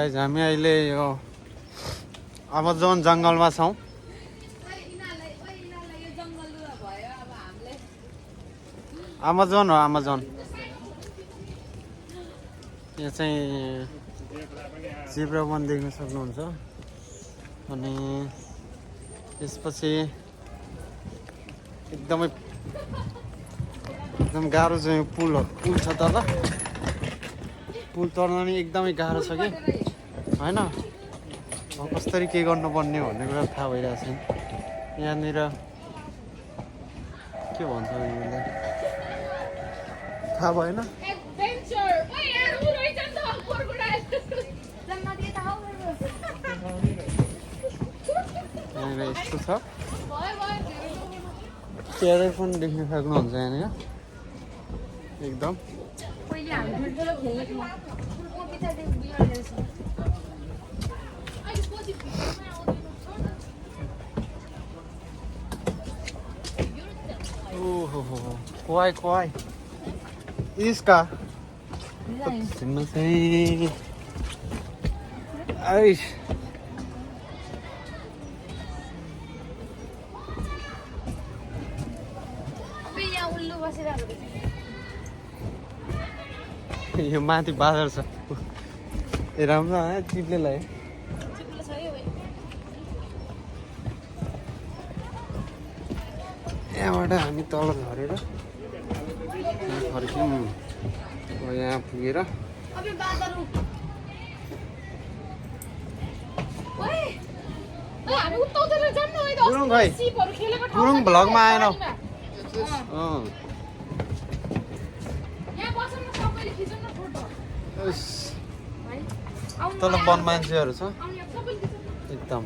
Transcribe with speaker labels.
Speaker 1: Guys हामी अहिले यो अमेजन जङ्गलमा छौँ। अमेजन हो अमेजन। यहाँ चाहिँ जिब्रा वन देख्न सक्नुहुन्छ। अनि त्यसपछि एकदम गाह्रो चाहिँ पुल छ तल। पुल तर्न नि एकदमै गाह्रो छ कि होइन। कसरी के गर्नुपर्ने भन्ने कुरा थाहा भइरहेको छैन। यहाँनिर के भन्छ यसलाई थाहा भएन। यहाँनिर यस्तो छ। चेयर पनि देख्न सक्नुहुन्छ यहाँनिर एकदम। ओहो क्वाई इसका सिम्बल चाहिँ आइस यो माथि बादर छ। ए राम्रो आयो चिप्ले लाग्यो। यहाँबाट हामी तल झरेर फर्क्यौँ। यहाँ पुगेर गुरुङ भ्लगमा आएन। तल वन मान्छेहरू छ एकदम।